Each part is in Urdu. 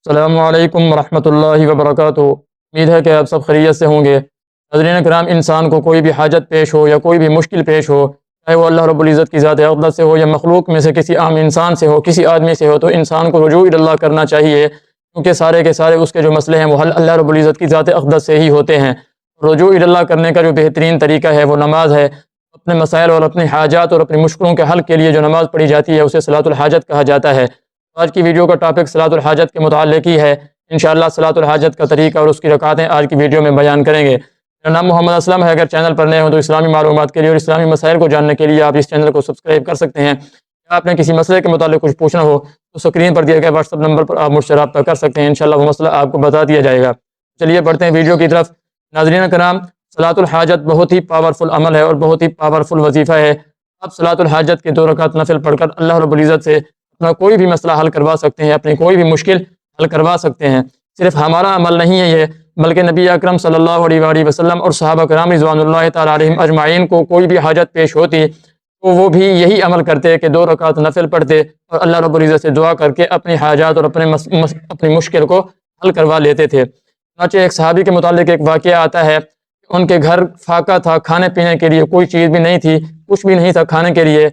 السلام علیکم ورحمۃ اللہ وبرکاتہ۔ امید ہے کہ آپ سب خیریت سے ہوں گے۔ ناظرین کرام، انسان کو کوئی بھی حاجت پیش ہو یا کوئی بھی مشکل پیش ہو، چاہے وہ اللہ رب العزت کی ذات اقدس سے ہو یا مخلوق میں سے کسی عام انسان سے ہو، کسی آدمی سے ہو، تو انسان کو رجوع اللہ کرنا چاہیے، کیونکہ سارے کے سارے اس کے جو مسئلے ہیں وہ حل اللہ رب العزت کی ذات اقدس سے ہی ہوتے ہیں۔ رجوع اللہ کرنے کا جو بہترین طریقہ ہے وہ نماز ہے۔ اپنے مسائل اور اپنے حاجات اور اپنی مشکلوں کے حل کے لیے جو نماز پڑھی جاتی ہے اسے صلاۃ الحاجت کہا جاتا ہے۔ آج کی ویڈیو کا ٹاپک صلاۃ الحاجت کے متعلق ہی ہے۔ انشاءاللہ صلاۃ الحاجت کا طریقہ اور اس کی رکعتیں آج کی ویڈیو میں بیان کریں گے۔ میرا نام محمد اسلم ہے۔ اگر چینل پر نئے ہوں تو اسلامی معلومات کے لیے اور اسلامی مسائل کو جاننے کے لیے آپ اس چینل کو سبسکرائب کر سکتے ہیں۔ اگر آپ نے کسی مسئلے کے متعلق کچھ پوچھنا ہو تو سکرین پر دیے گئے واٹس ایپ نمبر پر آپ مجھ سے رابطہ کر سکتے ہیں، انشاءاللہ وہ مسئلہ آپ کو بتا دیا جائے گا۔ چلیے بڑھتے ہیں ویڈیو کی طرف۔ ناظرین کرام، صلاۃ الحاجت بہت ہی پاورفل عمل ہے اور بہت ہی پاورفل وظیفہ ہے۔ آپ صلاۃ الحاجت کے 2 رکعت نفل پڑھ کر اللہ رب العزت سے اپنا کوئی بھی مسئلہ حل کروا سکتے ہیں، اپنی کوئی بھی مشکل حل کروا سکتے ہیں۔ صرف ہمارا عمل نہیں ہے یہ، بلکہ نبی اکرم صلی اللہ علیہ وآلہ وسلم اور صحابہ کرام رضوان اللہ تعالیٰ علیہم اجمعین کو کوئی بھی حاجت پیش ہوتی تو وہ بھی یہی عمل کرتے کہ 2 رکعت نفل پڑھتے اور اللہ رب العزت سے دعا کر کے اپنی حاجات اور اپنی مشکل کو حل کروا لیتے تھے۔ چنانچہ ایک صحابی کے متعلق ایک واقعہ آتا ہے، ان کے گھر فاقہ تھا، کھانے پینے کے لیے کوئی چیز بھی نہیں تھی، کچھ بھی نہیں تھا کھانے کے لیے۔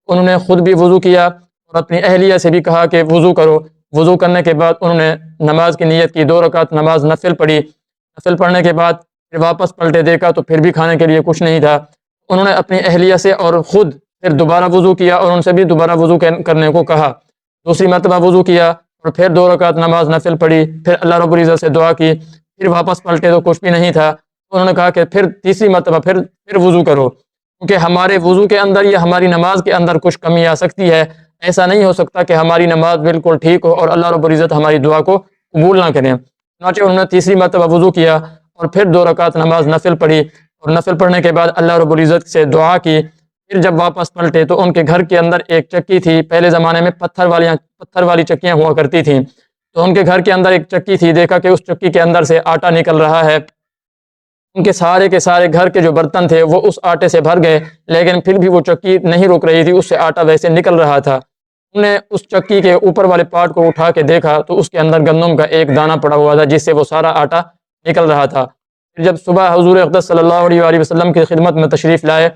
انہوں نے خود بھی وضو کیا اور اپنی اہلیہ سے بھی کہا کہ وضو کرو۔ وضو کرنے کے بعد انہوں نے نماز کی نیت کی، 2 رکعت نماز نفل پڑھی۔ نفل پڑھنے کے بعد پھر واپس پلٹے دیکھا تو پھر بھی کھانے کے لیے کچھ نہیں تھا۔ انہوں نے اپنی اہلیہ سے اور خود پھر دوبارہ وضو کیا اور ان سے بھی دوبارہ وضو کرنے کو کہا۔ دوسری مرتبہ وضو کیا اور پھر 2 رکعت نماز نفل پڑھی، پھر اللہ رب العزت سے دعا کی، پھر واپس پلٹے تو کچھ بھی نہیں تھا۔ انہوں نے کہا کہ پھر تیسری مرتبہ پھر وضو کرو، کیونکہ ہمارے وضو کے اندر یا ہماری نماز کے اندر کچھ کمی آ سکتی ہے۔ ایسا نہیں ہو سکتا کہ ہماری نماز بالکل ٹھیک ہو اور اللہ رب العزت ہماری دعا کو قبول نہ کریں۔ چنانچہ انہوں نے تیسری مرتبہ وضو کیا اور پھر 2 رکعت نماز نفل پڑھی اور نفل پڑھنے کے بعد اللہ رب العزت سے دعا کی۔ پھر جب واپس پلٹے تو ان کے گھر کے اندر ایک چکی تھی۔ پہلے زمانے میں پتھر والی چکیاں ہوا کرتی تھیں، تو ان کے گھر کے اندر ایک چکی تھی۔ دیکھا کہ اس چکی کے اندر سے آٹا نکل رہا ہے۔ ان کے سارے گھر کے جو برتن تھے وہ اس آٹے سے بھر گئے، لیکن پھر بھی وہ چکی نہیں رک رہی تھی، اس سے آٹا ویسے نکل رہا تھا۔ انہوں نے اس چکی کے اوپر والے پارٹ کو اٹھا کے دیکھا تو اس کے اندر گندم کا ایک دانہ پڑا ہوا تھا، جس سے وہ سارا آٹا نکل رہا تھا۔ پھر جب صبح حضور اقدس صلی اللہ علیہ وآلہ وسلم کی خدمت میں تشریف لائے،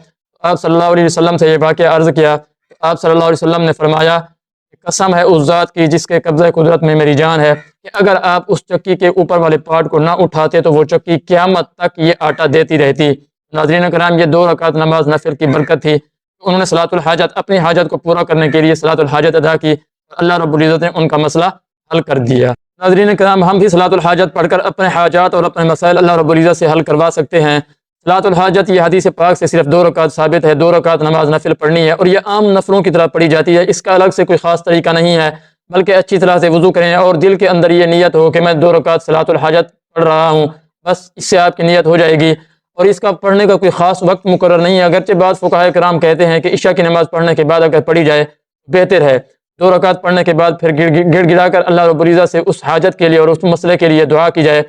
آپ صلی اللہ علیہ وسلم سے یہ واقعہ عرض کیا، آپ صلی اللہ علیہ وسلم نے فرمایا کہ قسم ہے اس ذات کی جس کے قبضہ قدرت میں میری جان ہے، کہ اگر آپ اس چکی کے اوپر والے پارٹ کو نہ اٹھاتے تو وہ چکی قیامت تک یہ آٹا دیتی رہتی۔ ناظرین کرام، یہ 2 رکعت نماز نفل کی برکت تھی۔ انہوں نے صلاۃ الحاجت اپنی حاجت کو پورا کرنے کے لیے صلاۃ الحاجت ادا کی اور اللہ رب العزت نے ان کا مسئلہ حل کر دیا۔ ناظرین کرام، ہم بھی صلاۃ الحاجت پڑھ کر اپنے حاجات اور اپنے مسائل اللہ رب العزت سے حل کروا سکتے ہیں۔ صلاۃ الحاجت یہ حدیث پاک سے صرف 2 رکعت ثابت ہے، 2 رکعت نماز نفل پڑھنی ہے اور یہ عام نفلوں کی طرح پڑھی جاتی ہے۔ اس کا الگ سے کوئی خاص طریقہ نہیں ہے، بلکہ اچھی طرح سے وضو کریں اور دل کے اندر یہ نیت ہو کہ میں 2 رکعت صلاۃ الحاجت پڑھ رہا ہوں، بس اس سے آپ کی نیت ہو جائے گی۔ اور اس کا پڑھنے کا کوئی خاص وقت مقرر نہیں ہے، اگرچہ بعض فقہاء کرام کہتے ہیں کہ عشاء کی نماز پڑھنے کے بعد اگر پڑھی جائے بہتر ہے۔ 2 رکعت پڑھنے کے بعد پھر گڑ گڑا کر اللہ رب العزت سے اس حاجت کے لیے اور اس مسئلے کے لیے دعا کی جائے۔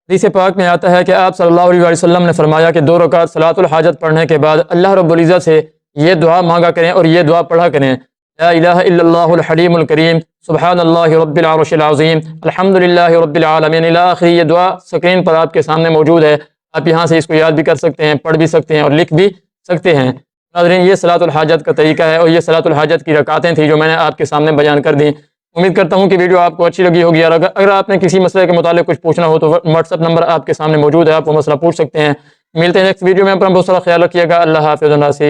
حدیث پاک میں آتا ہے کہ آپ صلی اللہ علیہ وسلم نے فرمایا کہ 2 رکعت صلاۃ الحاجت پڑھنے کے بعد اللہ رب العزت سے یہ دعا مانگا کریں اور یہ دعا پڑھا کریں، لا الہ الا اللہ الحلیم الکریم، سبحان اللہ رب العرش العظیم، الحمد للہ رب العالمین الی آخر۔ یہ دعا سکرین پر آپ کے سامنے موجود ہے، آپ یہاں سے اس کو یاد بھی کر سکتے ہیں، پڑھ بھی سکتے ہیں اور لکھ بھی سکتے ہیں۔ ناظرین، یہ صلاۃ الحاجت کا طریقہ ہے اور یہ صلاۃ الحاجت کی رکعتیں تھیں جو میں نے آپ کے سامنے بیان کر دیں۔ امید کرتا ہوں کہ ویڈیو آپ کو اچھی لگی ہوگی، اور اگر آپ نے کسی مسئلے کے متعلق کچھ پوچھنا ہو تو واٹس ایپ نمبر آپ کے سامنے موجود ہے، آپ وہ مسئلہ پوچھ سکتے ہیں۔ ملتے ہیں نیکسٹ ویڈیو میں، اپنا بہت سارا خیال رکھیے گا۔ اللہ حافظ۔